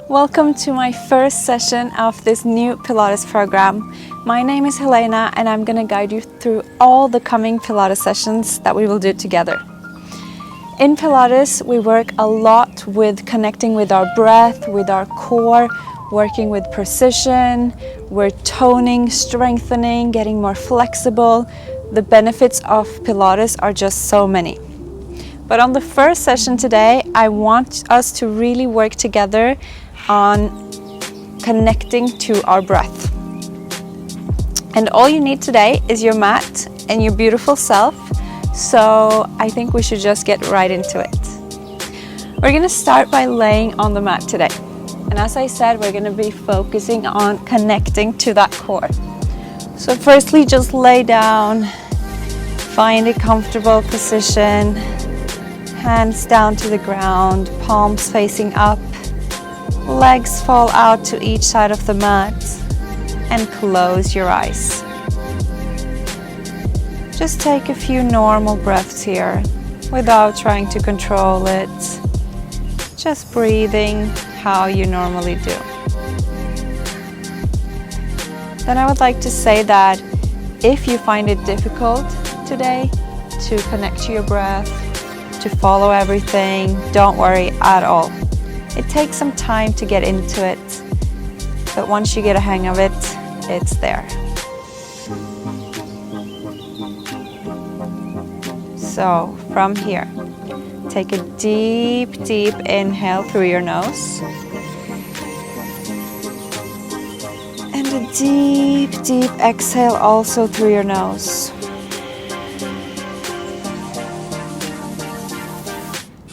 Welcome to my first session of this new Pilates program. My name is Helena and I'm going to guide you through all the coming Pilates sessions that we will do together. In Pilates, we work a lot with connecting with our breath, with our core, working with precision. We're toning, strengthening, getting more flexible. The benefits of Pilates are just so many. But on the first session today, I want us to really work together on connecting to our breath. And all you need today is your mat and your beautiful self. So I think we should just get right into it. We're going to start by laying on the mat today. And as I said, we're going to be focusing on connecting to that core. So firstly, just lay down, find a comfortable position, hands down to the ground, palms facing up, legs fall out to each side of the mat, and close your eyes. Just take a few normal breaths here without trying to control it. Just breathing how you normally do. Then I would like to say that if you find it difficult today to connect to your breath, to follow everything, don't worry at all. It takes some time to get into it, but once you get a hang of it, it's there. So from here, take a deep inhale through your nose. And a deep exhale also through your nose.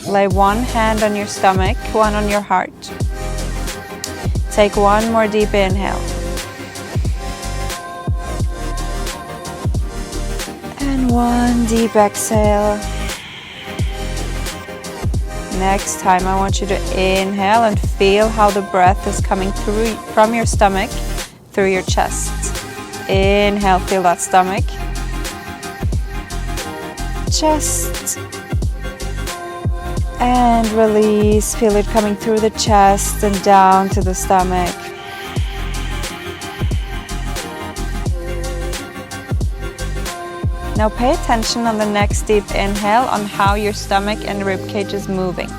Lay one hand on your stomach, one on your heart. Take one more deep inhale. And one deep exhale. Next time I want you to inhale and feel how the breath is coming through from your stomach, through your chest. Inhale, feel that stomach. Chest. And release, feel it coming through the chest and down to the stomach. Now pay attention on the next deep inhale on how your stomach and ribcage is moving.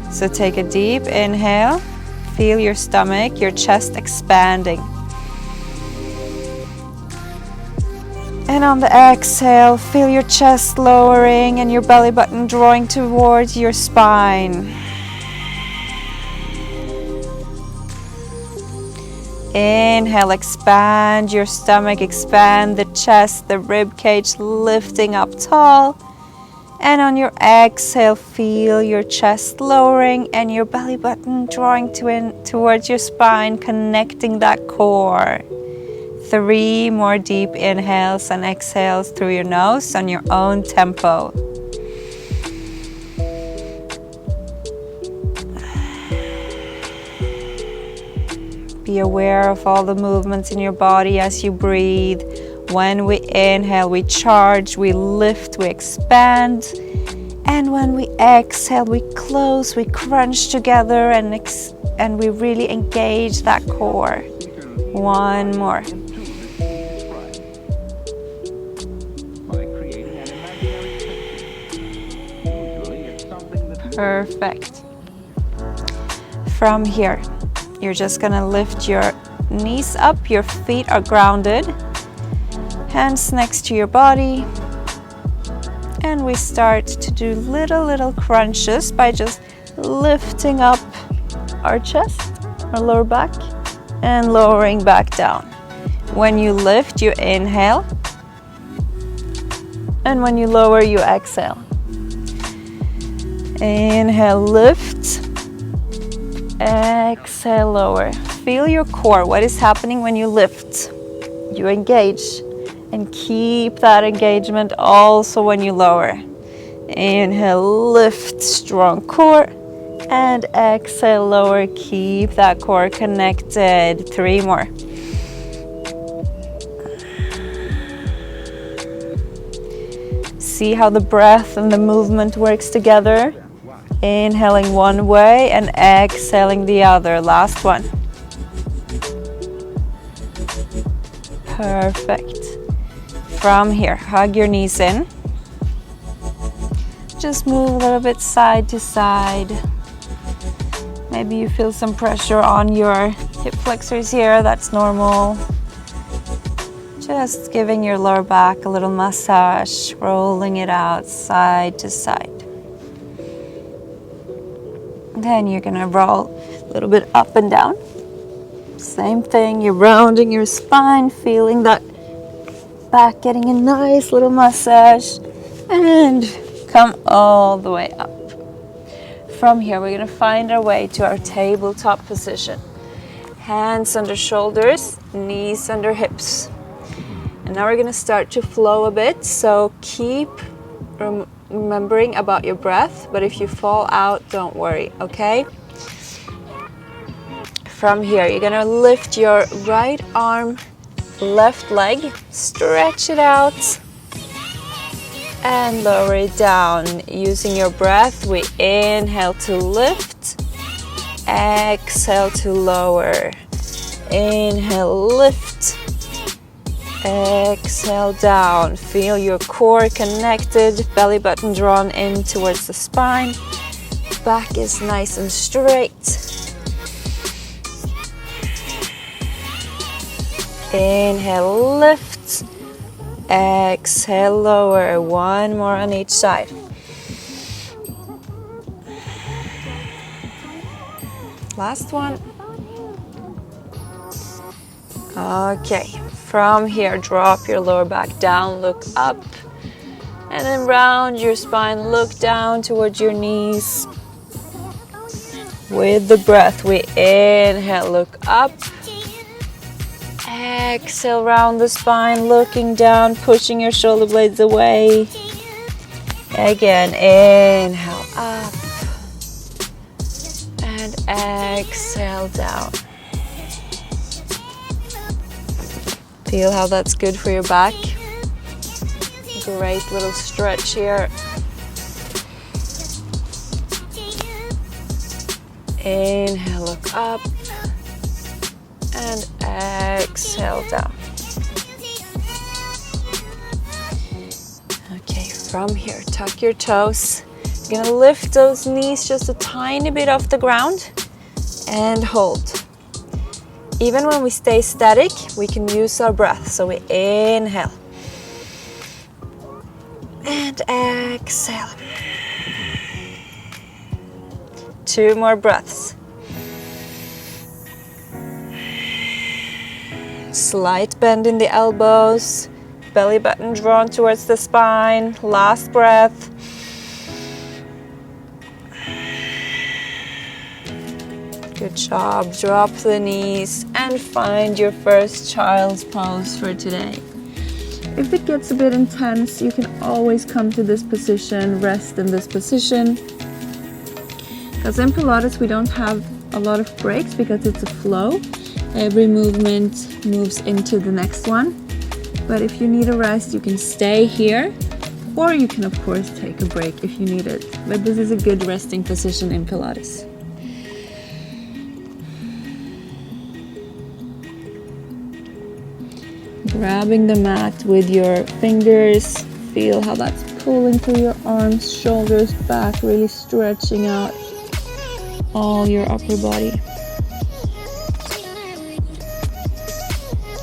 So take a deep inhale, feel your stomach, your chest expanding. And on the exhale, feel your chest lowering and your belly button drawing towards your spine. Inhale, expand your stomach, expand the chest, the rib cage lifting up tall. And on your exhale, feel your chest lowering and your belly button drawing towards your spine, connecting that core. 3 more deep inhales and exhales through your nose on your own tempo. Be aware of all the movements in your body as you breathe. When we inhale, we charge, we lift, we expand. And when we exhale, we close, we crunch together and we really engage that core. One more. Perfect. From here, you're just gonna lift your knees up, your feet are grounded, hands next to your body, and we start to do little crunches by just lifting up our chest, our lower back, and lowering back down. When you lift, you inhale, and when you lower, you exhale. Inhale, lift. Exhale, lower. Feel your core. What is happening when you lift? You engage. And keep that engagement also when you lower. Inhale, lift, strong core. And exhale, lower. Keep that core connected. 3 more. See how the breath and the movement works together. Inhaling one way and exhaling the other. Last one. Perfect. From here, hug your knees in. Just move a little bit side to side. Maybe you feel some pressure on your hip flexors here. That's normal. Just giving your lower back a little massage, rolling it out side to side. Then you're gonna roll a little bit up and down. Same thing, you're rounding your spine, feeling that back, getting a nice little massage, and come all the way up. From here, we're gonna find our way to our tabletop position. Hands under shoulders, knees under hips. And now we're gonna start to flow a bit, so keep remembering about your breath, but if you fall out, don't worry, okay? From here, you're gonna lift your right arm, left leg, stretch it out, and lower it down. Using your breath, we inhale to lift, exhale to lower. Inhale, lift, exhale down. Feel your core connected, belly button drawn in towards the spine. Back is nice and straight. Inhale, lift, exhale, lower. One more on each side. Last one. Okay, from here, drop your lower back down, look up, and then round your spine, look down towards your knees. With the breath, we inhale, look up. Exhale, round the spine, looking down, pushing your shoulder blades away. Again, inhale up. And exhale down. Feel how that's good for your back. Great little stretch here. Inhale, look up. And exhale down. Okay, from here, tuck your toes. You're gonna lift those knees just a tiny bit off the ground and hold. Even when we stay static, we can use our breath. So we inhale and exhale. 2 more breaths. Slight bend in the elbows, belly button drawn towards the spine. Last breath. Good job. Drop the knees and find your first child's pose for today. If it gets a bit intense, you can always come to this position, rest in this position. Because in Pilates we don't have a lot of breaks because it's a flow. Every movement moves into the next one. But if you need a rest, you can stay here, or you can of course take a break if you need it. But this is a good resting position in Pilates. Grabbing the mat with your fingers, feel how that's pulling through your arms, shoulders, back, really stretching out all your upper body.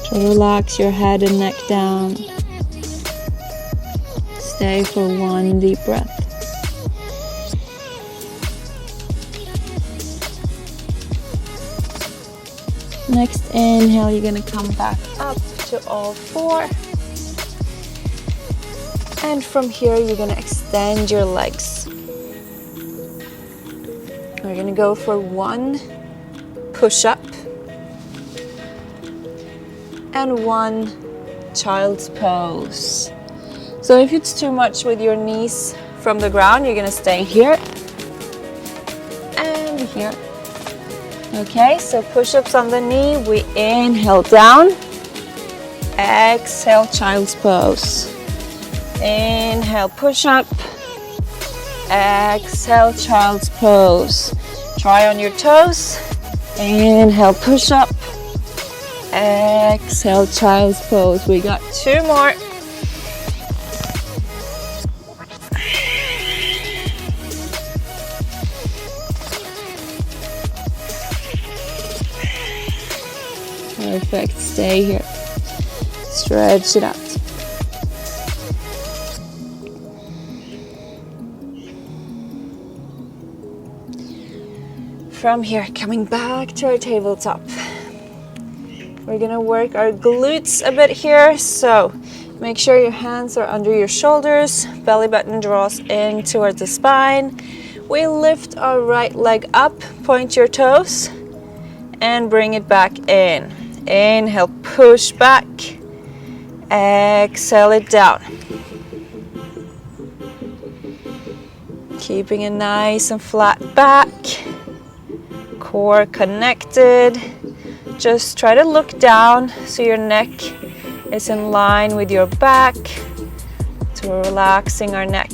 So relax your head and neck down. Stay for 1 deep breath. Next inhale, you're gonna come back up to all 4. And from here, you're gonna extend your legs. We're gonna go for 1 push-up and 1 child's pose. So if it's too much with your knees from the ground, you're gonna stay here and here. Okay, so push-ups on the knee, we inhale down, exhale child's pose. Inhale, push-up, Exhale, child's pose. Try on your toes. Inhale, push up. Exhale, child's pose. We got 2 more. Perfect, stay here. Stretch it out. From here, coming back to our tabletop. We're gonna work our glutes a bit here, so make sure your hands are under your shoulders, belly button draws in towards the spine. We lift our right leg up, point your toes, and bring it back in. Inhale, push back. Exhale it down. Keeping it nice and flat back. Core connected. Just try to look down so your neck is in line with your back. So we're relaxing our neck.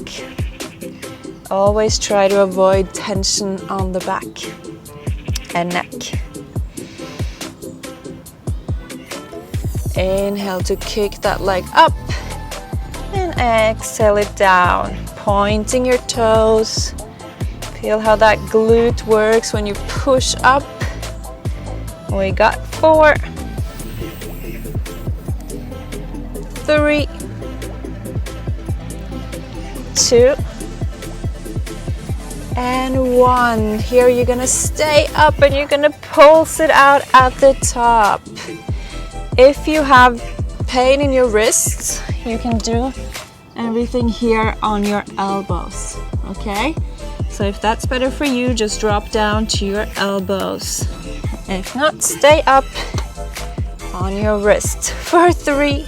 Always try to avoid tension on the back and neck. Inhale to kick that leg up and exhale it down. Pointing your toes. Feel how that glute works when you push up. We got 4, 3, 2, and 1. Here you're gonna stay up and you're gonna pulse it out at the top. If you have pain in your wrists, you can do everything here on your elbows, okay? So if that's better for you, just drop down to your elbows. If not, stay up on your wrist. For 3,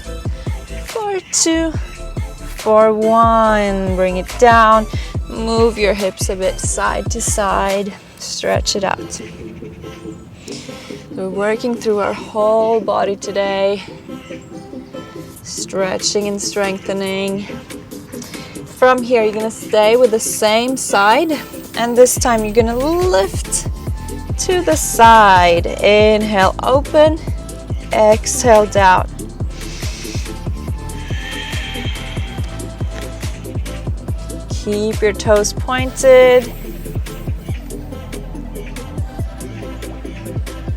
for 2, for 1. Bring it down. Move your hips a bit side to side. Stretch it out. We're working through our whole body today. Stretching and strengthening. From here, you're gonna stay with the same side, and this time you're gonna lift to the side. Inhale, open. Exhale, down. Keep your toes pointed.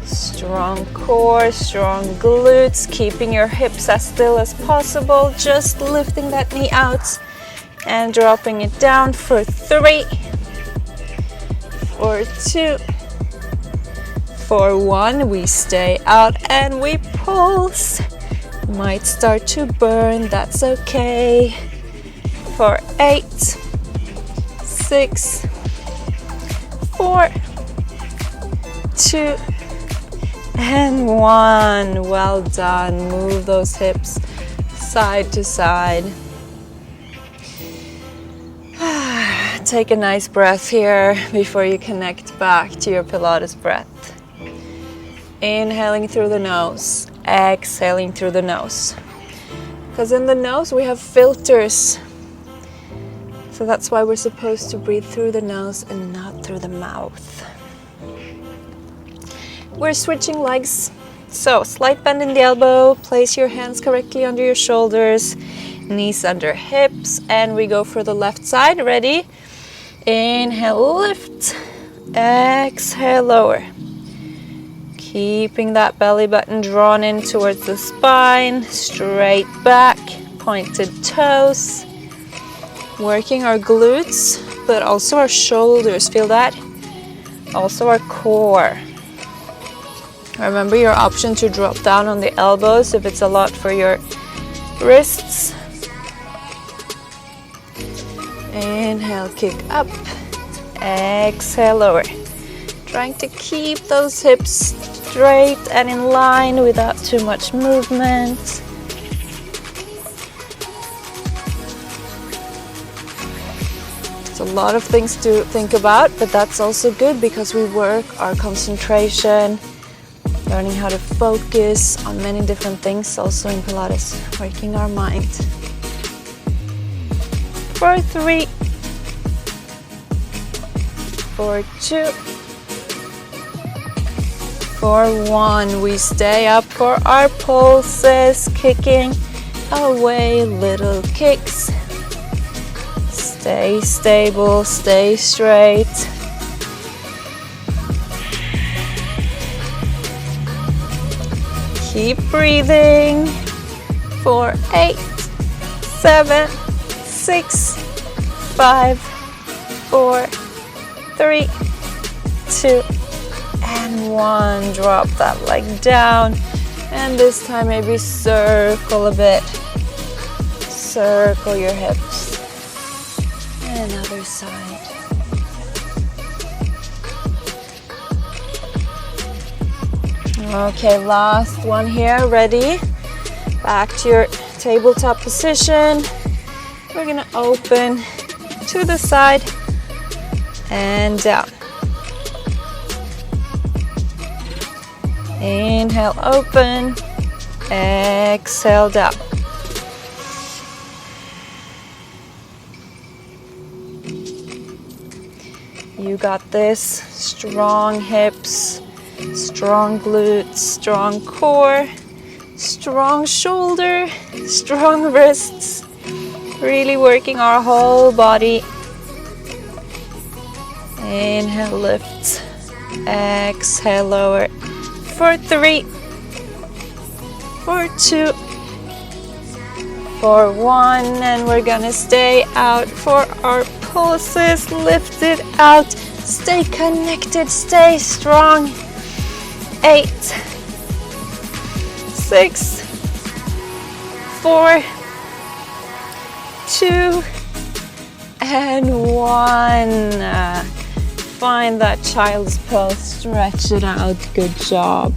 Strong core, strong glutes, keeping your hips as still as possible, just lifting that knee out and dropping it down for 3, for 2, for 1. We stay out and we pulse. Might start to burn, that's okay. For 8, 6, 4, 2, and 1. Well done. Move those hips side to side. Take a nice breath here before you connect back to your Pilates breath. Inhaling through the nose, exhaling through the nose. Because in the nose we have filters. So that's why we're supposed to breathe through the nose and not through the mouth. We're switching legs. So slight bend in the elbow, place your hands correctly under your shoulders, knees under hips, and we go for the left side. Ready? Inhale, lift. Exhale, lower. Keeping that belly button drawn in towards the spine, straight back, pointed toes. Working our glutes, but also our shoulders. Feel that? Also our core. Remember your option to drop down on the elbows if it's a lot for your wrists. Inhale, kick up. Exhale, lower. Trying to keep those hips straight and in line without too much movement. There's a lot of things to think about, but that's also good because we work our concentration, learning how to focus on many different things also in Pilates, working our mind. For 3, for 2, for 1. We stay up for our pulses, kicking away little kicks. Stay stable, stay straight. Keep breathing for 8, 7, 6, 5, 4, 3, 2, and 1. Drop that leg down, and this time maybe circle a bit. Circle your hips. And other side. Okay, last one here. Ready? Back to your tabletop position. We're gonna open to the side and down. Inhale, open. Exhale, down. You got this. Strong hips, strong glutes, strong core, strong shoulder, strong wrists. Really working our whole body. Inhale, lift. Exhale, lower. For 3, for 2, for 1, and we're gonna stay out for our pulses. Lift it out. Stay connected, stay strong. 8, 6, 4, 2, and 1. Find that child's pose, stretch it out. Good job.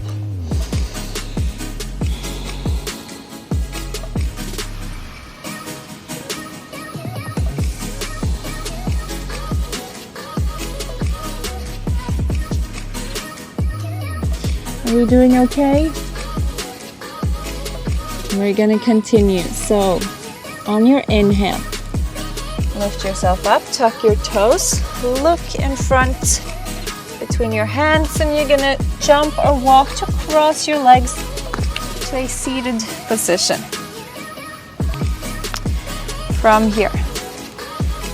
Are we doing okay? We're gonna continue. So, on your inhale, lift yourself up, tuck your toes, look in front between your hands, and you're gonna jump or walk to cross your legs to a seated position. From here,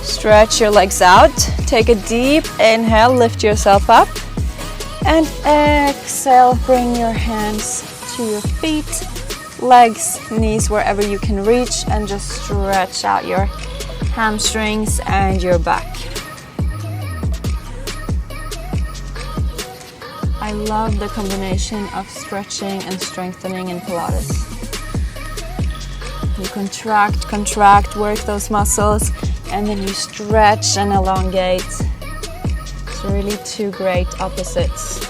stretch your legs out, take a deep inhale, lift yourself up, and exhale, bring your hands to your feet, legs, knees, wherever you can reach, and just stretch out your hamstrings and your back. I love the combination of stretching and strengthening in Pilates. You contract, work those muscles, and then you stretch and elongate. It's really two great opposites.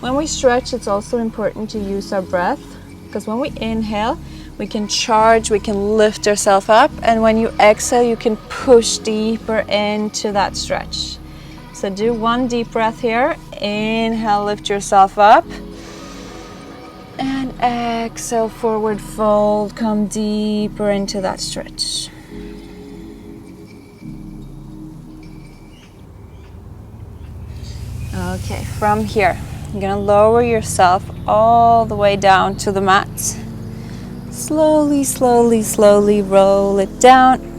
When we stretch, it's also important to use our breath, because when we inhale, we can charge, we can lift ourselves up, and when you exhale, you can push deeper into that stretch. So do one deep breath here. Inhale, lift yourself up. And exhale, forward fold, come deeper into that stretch. Okay, from here, you're gonna lower yourself all the way down to the mat. Slowly, slowly, slowly roll it down.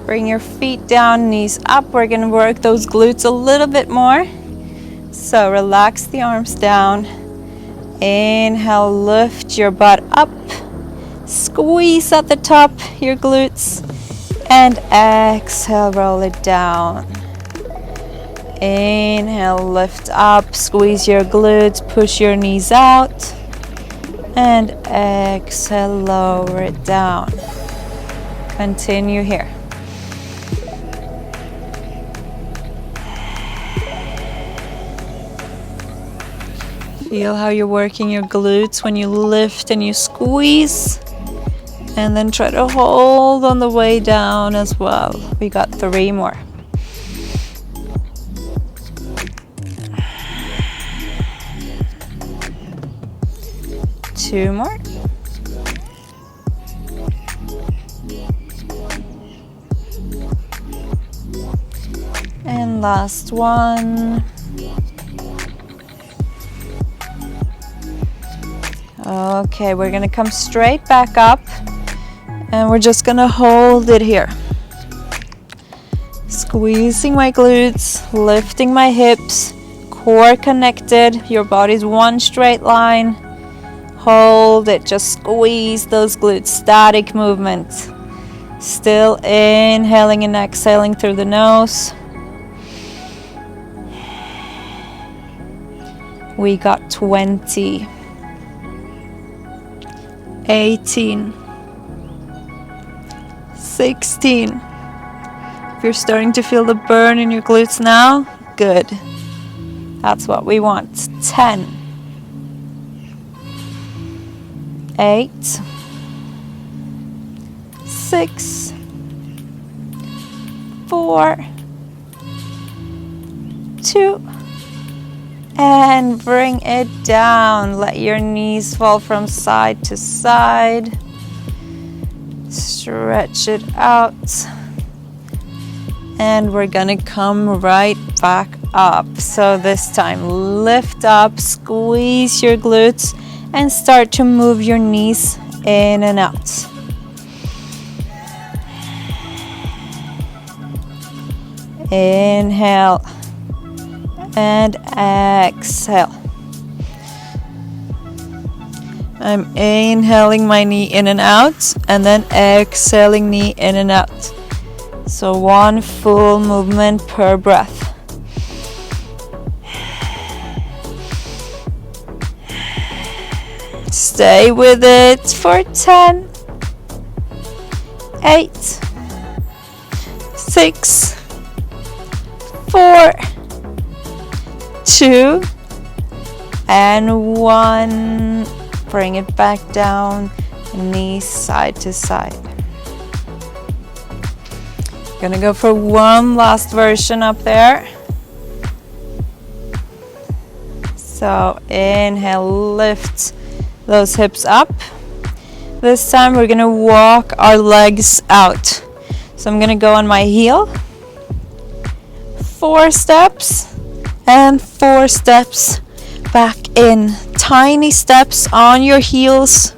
Bring your feet down, knees up. We're gonna work those glutes a little bit more. So relax the arms down. Inhale, lift your butt up. Squeeze at the top, your glutes. And exhale, roll it down. Inhale, lift up, squeeze your glutes, push your knees out. And exhale, lower it down. Continue here. Feel how you're working your glutes when you lift and you squeeze. And then try to hold on the way down as well. We got 3 more. Two more. And last one. Okay, we're gonna come straight back up and we're just gonna hold it here. Squeezing my glutes, lifting my hips, core connected, your body's one straight line. Hold it, just squeeze those glutes, static movement. Still inhaling and exhaling through the nose. We got 20, 18, 16. If you're starting to feel the burn in your glutes now, good. That's what we want. 10, 8, 6, 4, 2, and bring it down. Let your knees fall from side to side. Stretch it out. And we're gonna come right back up. So this time, lift up, squeeze your glutes, and start to move your knees in and out. Inhale and exhale. I'm inhaling my knee in and out, and then exhaling knee in and out. So one full movement per breath. Stay with it for 10, 8, 6, 4, 2, and 1. Bring it back down, knees side to side. Gonna go for one last version up there. So inhale, lift those hips up. This time we're gonna walk our legs out. So I'm gonna go on my heel, 4 steps, and 4 steps back in. Tiny steps on your heels.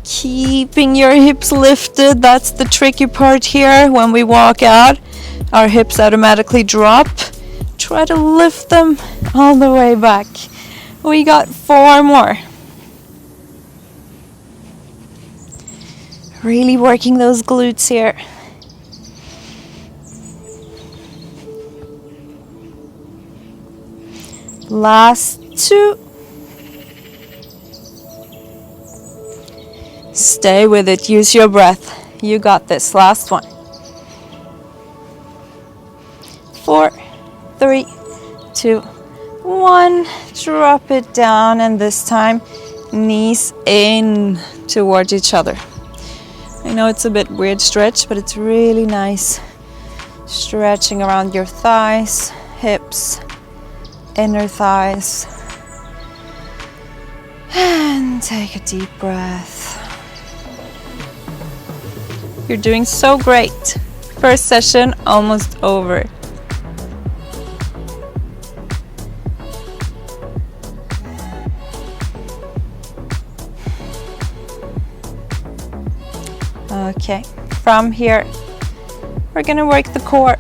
Keeping your hips lifted, that's the tricky part here. When we walk out, our hips automatically drop. Try to lift them all the way back. We got 4 more. Really working those glutes here. Last 2. Stay with it, use your breath. You got this, last one. 4, 3, 2, 1. Drop it down, and this time knees in towards each other. I know it's a bit weird stretch, but it's really nice. Stretching around your thighs, hips, inner thighs. And take a deep breath. You're doing so great. First session almost over. Okay, from here, we're gonna work the core.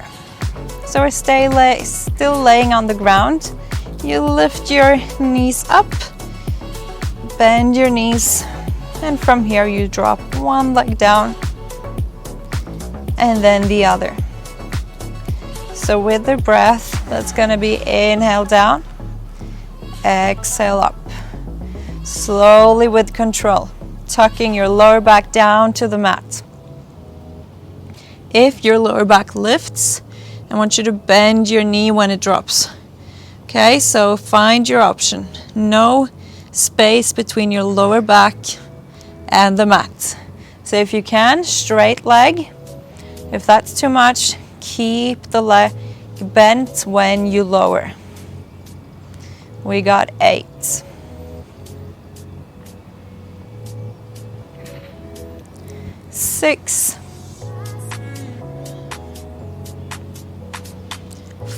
So we're still laying on the ground. You lift your knees up, bend your knees, and from here you drop one leg down and then the other. So with the breath, that's gonna be inhale down, exhale up. Slowly with control, tucking your lower back down to the mat. If your lower back lifts, I want you to bend your knee when it drops. Okay, so find your option. No space between your lower back and the mat. So if you can, straight leg. If that's too much, keep the leg bent when you lower. We got 8. 6.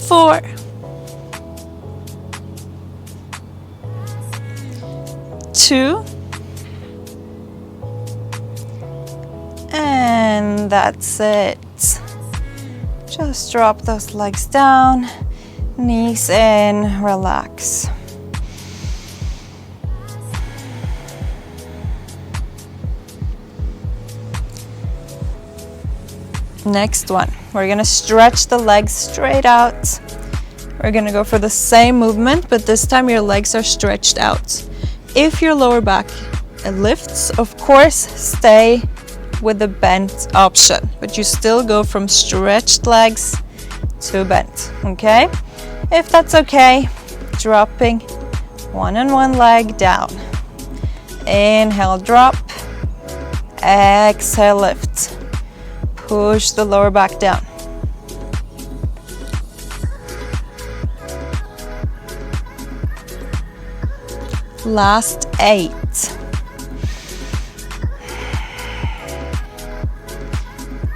4, 2, and that's it. Just drop those legs down, knees in, relax. Next one, we're gonna stretch the legs straight out. We're gonna go for the same movement, but this time your legs are stretched out. If your lower back lifts, of course, stay with the bent option, but you still go from stretched legs to bent, okay? If that's okay, dropping one and one leg down. Inhale, drop. Exhale, lift. Push the lower back down. Last 8.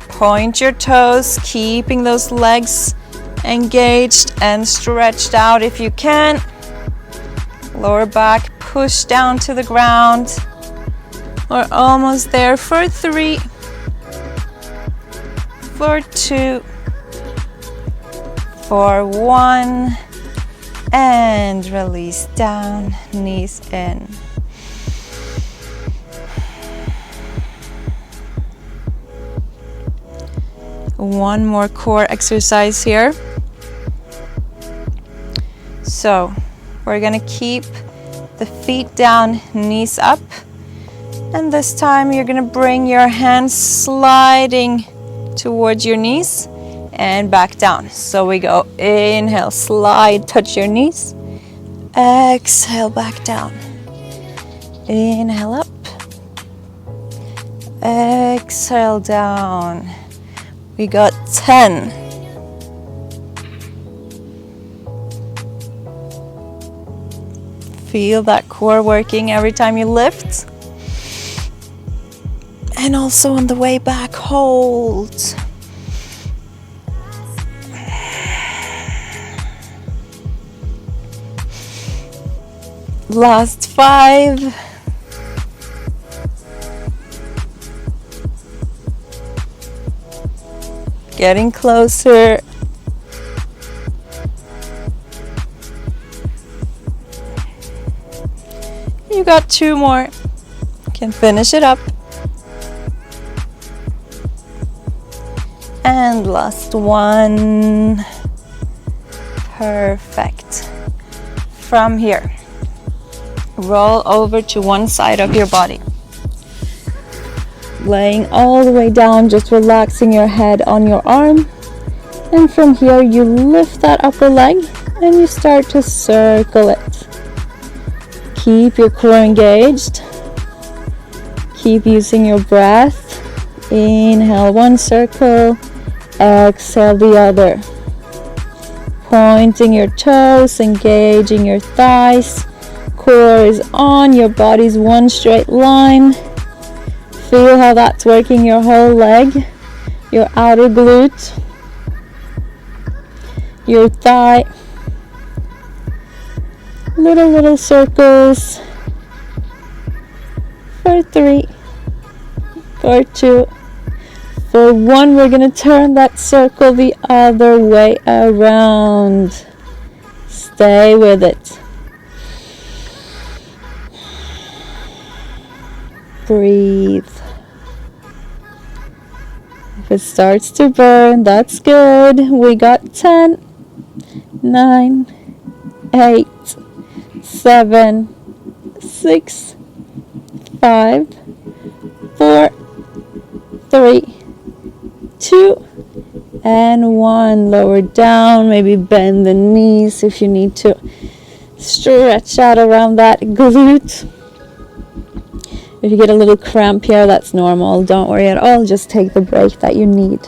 Point your toes, keeping those legs engaged and stretched out if you can. Lower back, push down to the ground. We're almost there for 3, for 2, for 1, and release down, knees in. One more core exercise here. So we're gonna keep the feet down, knees up, and this time you're gonna bring your hands sliding towards your knees and back down. So we go inhale, slide, touch your knees, exhale, back down, inhale up, exhale down. We got 10. Feel that core working every time you lift. And also on the way back, hold. Last 5. Getting closer. You got 2 more. Can finish it up. And last 1. Perfect. From here, roll over to one side of your body. Laying all the way down, just relaxing your head on your arm. And from here, you lift that upper leg and you start to circle it. Keep your core engaged. Keep using your breath. Inhale one circle, exhale the other. Pointing your toes, engaging your thighs. Core is on, your body's one straight line. Feel how that's working your whole leg, your outer glute, your thigh. Little circles. For 3, for 2, for 1. We're going to turn that circle the other way around. Stay with it. Breathe. If it starts to burn, that's good. We got 10, 9, 8, 7, 6, 5, 4, 3, 2, and 1. Lower down, maybe bend the knees if you need to stretch out around that glute. If you get a little cramp here, that's normal. Don't worry at all. Just take the break that you need.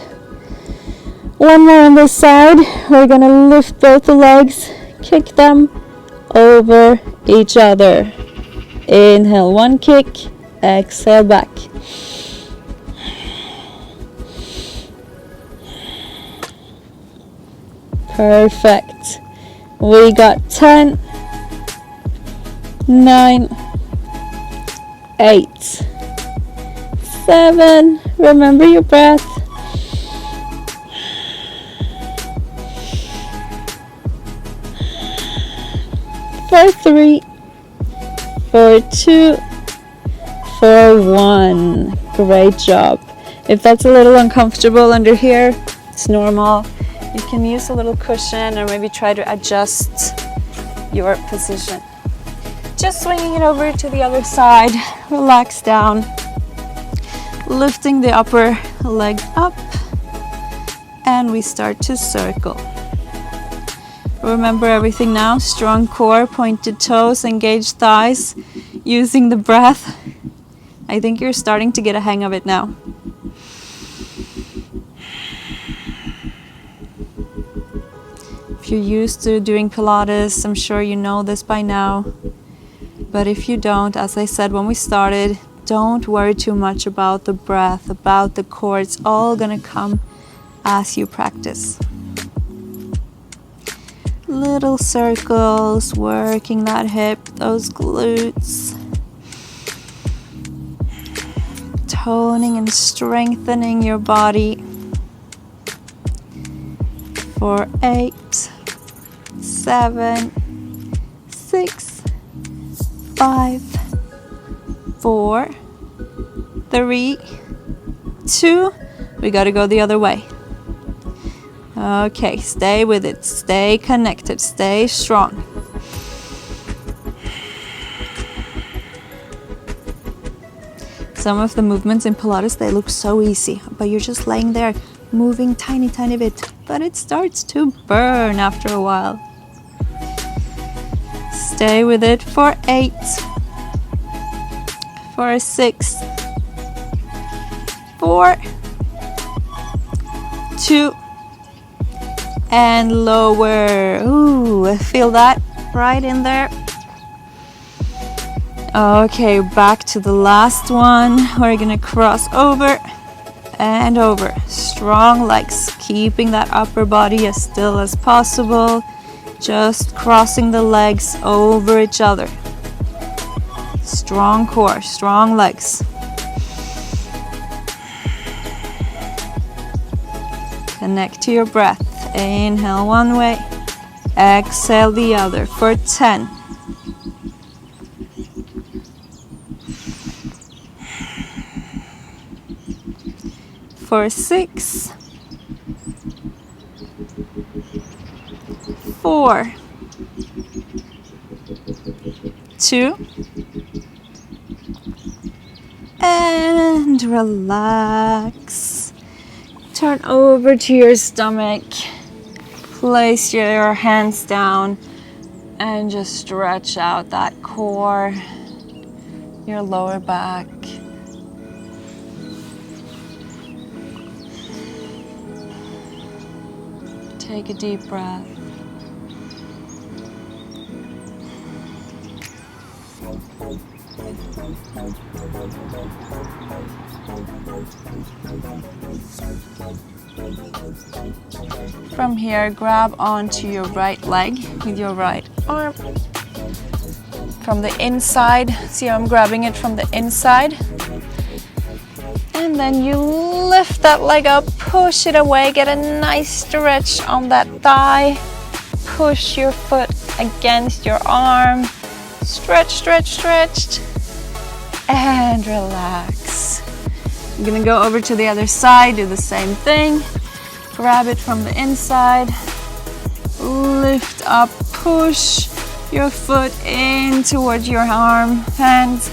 1 more on this side. We're going to lift both the legs, kick them over each other. Inhale, 1 kick. Exhale, back. Perfect. We got 10, 9, 8, 7. Remember your breath. 4, 3, 4, 2, 4, 1. Great job. If that's a little uncomfortable under here, it's normal. You can use a little cushion or maybe try to adjust your position. Just swinging it over to the other side. Relax down. Lifting the upper leg up. And we start to circle. Remember everything now. Strong core, pointed toes, engaged thighs. Using the breath. I think you're starting to get a hang of it now. If you're used to doing Pilates, I'm sure you know this by now. But if you don't, as I said when we started, don't worry too much about the breath, about the core. It's all gonna come as you practice. Little circles, working that hip, those glutes. Toning and strengthening your body. For 8, 7, 6, 5, 4, 3, 2. We gotta go the other way. Okay, stay with it, stay connected, stay strong. Some of the movements in Pilates, they look so easy, but you're just laying there, moving tiny bit, but it starts to burn after a while. Stay with it for 8, for 6, 4, 2, and lower. Ooh, feel that right in there. Okay, back to the last one. We're gonna cross over and over. Strong legs, keeping that upper body as still as possible. Just crossing the legs over each other. Strong core, strong legs. Connect to your breath. Inhale one way, exhale the other for 10. For 6, 4, 2, and relax. Turn over to your stomach. Place your hands down and just stretch out that core, your lower back. Take a deep breath. From here, grab onto your right leg with your right arm. From the inside, see how I'm grabbing it from the inside? And then you lift that leg up, push it away, get a nice stretch on that thigh. Push your foot against your arm. Stretch, stretch, stretched. And relax. I'm gonna go over to the other side, do the same thing. Grab it from the inside. Lift up, push your foot in towards your arm, hands.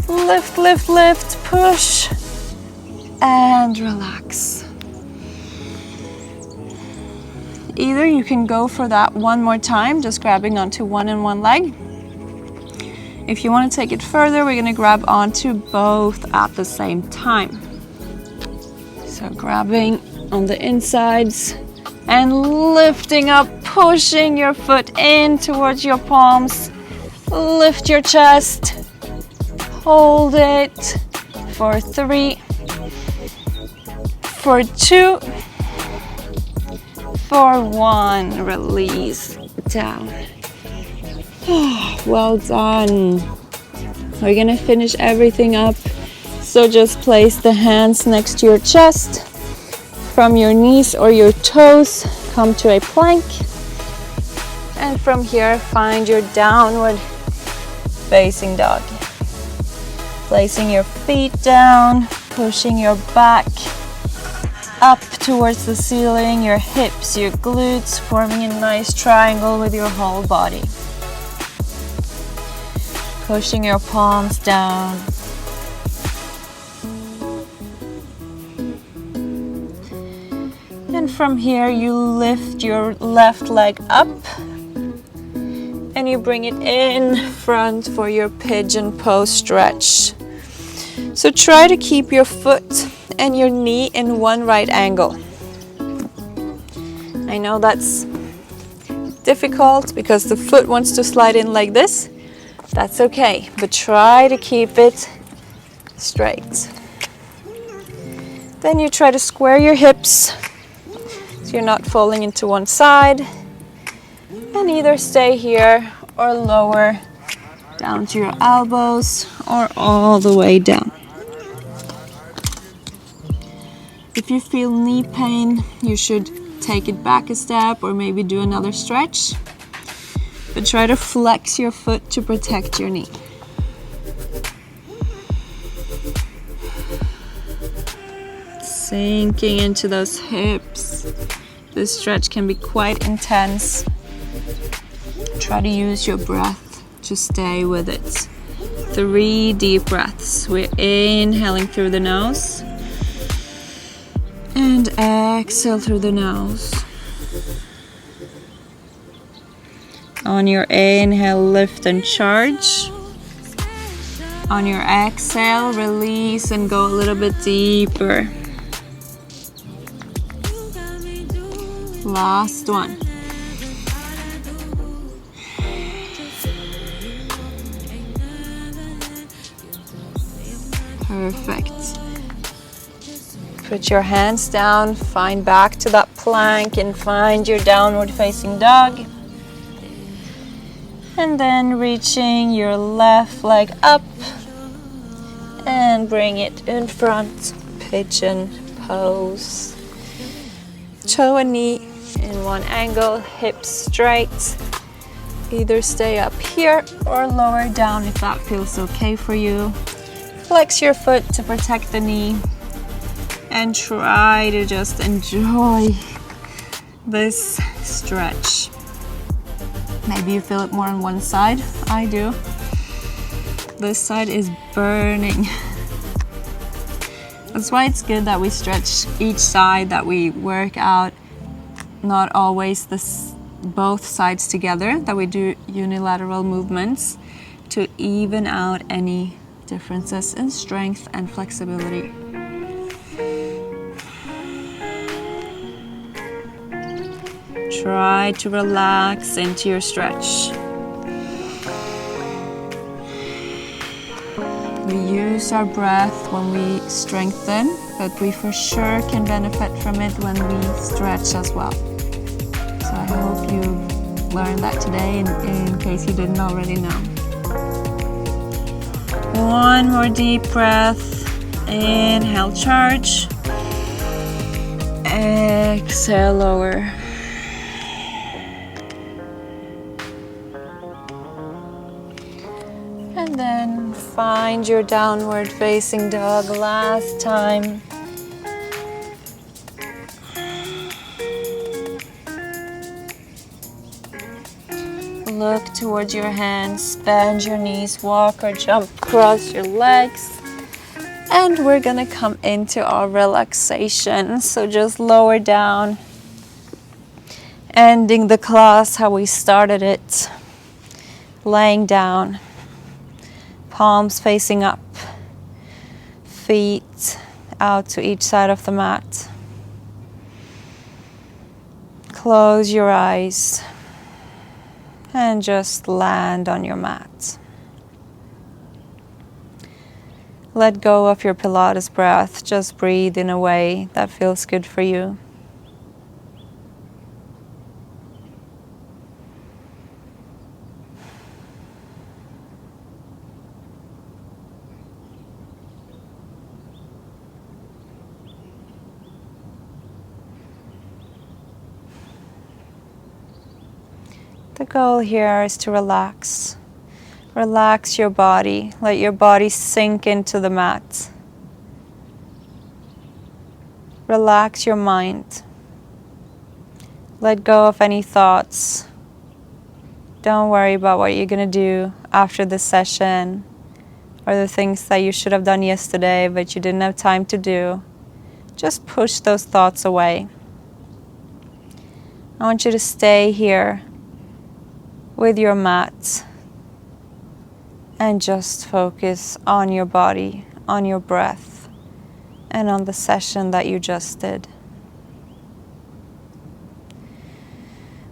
Lift, lift, lift, push. And relax. Either you can go for that one more time, just grabbing onto one and one leg. If you want to take it further, we're going to grab onto both at the same time. So grabbing on the insides and lifting up, pushing your foot in towards your palms. Lift your chest. Hold it for 3, for 2, for 1, release down. Well done. We're gonna finish everything up. So just place the hands next to your chest. From your knees or your toes, come to a plank. And from here, find your downward facing dog. Placing your feet down, pushing your back up towards the ceiling, your hips, your glutes, forming a nice triangle with your whole body. Pushing your palms down. And from here, you lift your left leg up and you bring it in front for your pigeon pose stretch. So try to keep your foot and your knee in one right angle. I know that's difficult because the foot wants to slide in like this. That's okay, but try to keep it straight. Then you try to square your hips so you're not falling into one side, and either stay here or lower down to your elbows or all the way down. If you feel knee pain, you should take it back a step or maybe do another stretch, but try to flex your foot to protect your knee. Sinking into those hips. This stretch can be quite intense. Try to use your breath to stay with it. 3 deep breaths. We're inhaling through the nose and exhale through the nose. On your inhale, lift and charge. On your exhale, release and go a little bit deeper. Last one. Perfect. Put your hands down, find back to that plank and find your downward facing dog. And then reaching your left leg up and bring it in front, pigeon pose. Toe and knee in one angle, hips straight. Either stay up here or lower down if that feels okay for you. Flex your foot to protect the knee and try to just enjoy this stretch. Maybe you feel it more on one side. I do. This side is burning. That's why it's good that we stretch each side, that we work out not always both sides together, that we do unilateral movements to even out any differences in strength and flexibility. Try to relax into your stretch. We use our breath when we strengthen, but we for sure can benefit from it when we stretch as well. So I hope you learned that today in case you didn't already know. One more deep breath. Inhale, charge. Exhale, lower. And then find your downward facing dog last time. Look towards your hands, bend your knees, walk or jump across your legs. And we're gonna come into our relaxation. So just lower down, ending the class how we started it. Laying down, palms facing up, feet out to each side of the mat. Close your eyes and just land on your mat. Let go of your Pilates breath. Just breathe in a way that feels good for you. The goal here is to relax. Relax your body. Let your body sink into the mat. Relax your mind. Let go of any thoughts. Don't worry about what you're going to do after this session or the things that you should have done yesterday but you didn't have time to do. Just push those thoughts away. I want you to stay here with your mat and just focus on your body, on your breath, and on the session that you just did.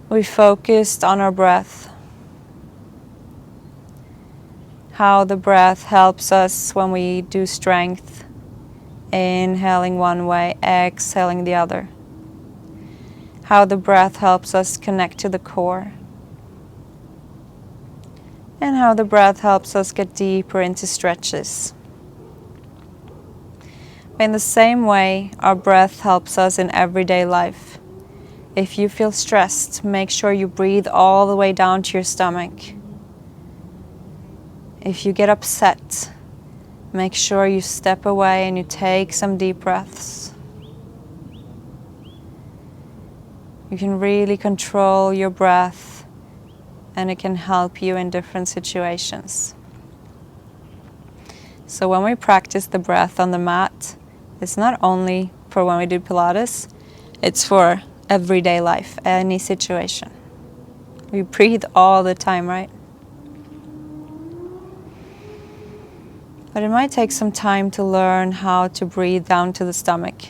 We focused on our breath, how the breath helps us when we do strength, inhaling one way, exhaling the other. How the breath helps us connect to the core. And how the breath helps us get deeper into stretches. In the same way, our breath helps us in everyday life. If you feel stressed, make sure you breathe all the way down to your stomach. If you get upset, make sure you step away and you take some deep breaths. You can really control your breath, and it can help you in different situations. So when we practice the breath on the mat, it's not only for when we do Pilates, it's for everyday life, any situation. We breathe all the time, right? But it might take some time to learn how to breathe down to the stomach.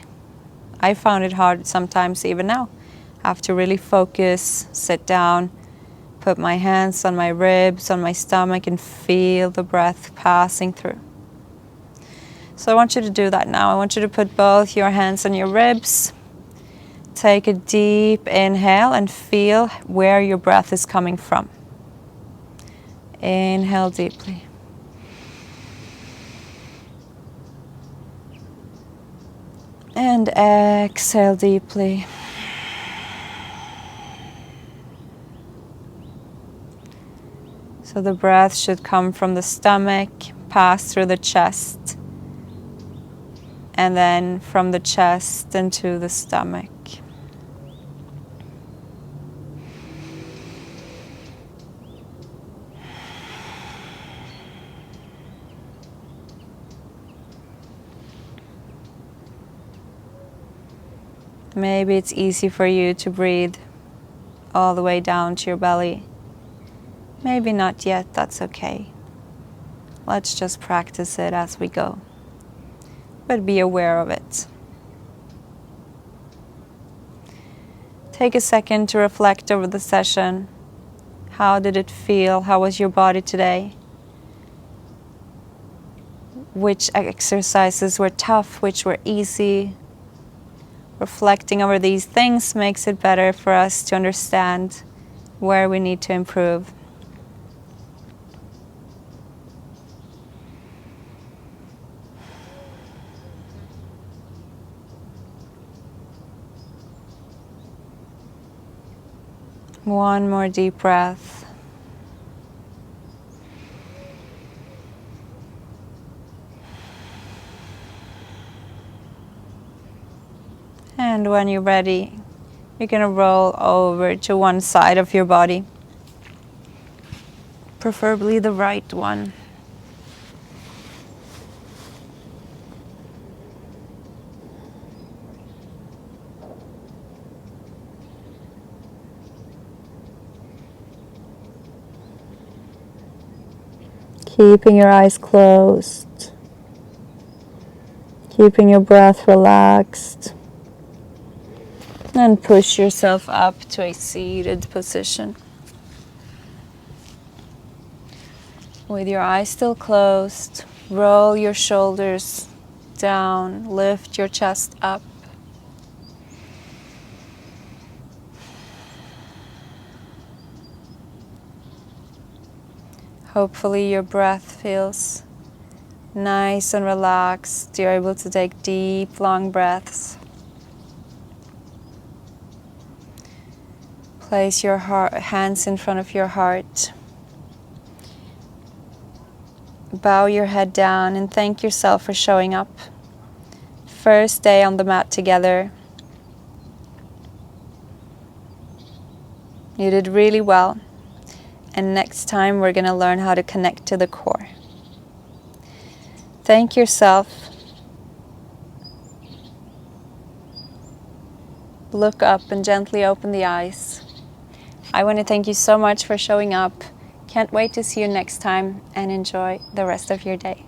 I found it hard sometimes even now. I have to really focus, sit down, put my hands on my ribs, on my stomach, and feel the breath passing through. So I want you to do that now. I want you to put both your hands on your ribs. Take a deep inhale and feel where your breath is coming from. Inhale deeply. And exhale deeply. So the breath should come from the stomach, pass through the chest, and then from the chest into the stomach. Maybe it's easy for you to breathe all the way down to your belly. Maybe not yet, that's okay. Let's just practice it as we go. But be aware of it. Take a second to reflect over the session. How did it feel? How was your body today? Which exercises were tough? Which were easy? Reflecting over these things makes it better for us to understand where we need to improve. One more deep breath. And when you're ready, you're going to roll over to one side of your body, preferably the right one. Keeping your eyes closed, keeping your breath relaxed, and push yourself up to a seated position. With your eyes still closed, roll your shoulders down, lift your chest up. Hopefully your breath feels nice and relaxed. You're able to take deep, long breaths. Place your hands in front of your heart. Bow your head down and thank yourself for showing up. First day on the mat together. You did really well. And next time we're going to learn how to connect to the core. Thank yourself. Look up and gently open the eyes. I want to thank you so much for showing up. Can't wait to see you next time and enjoy the rest of your day.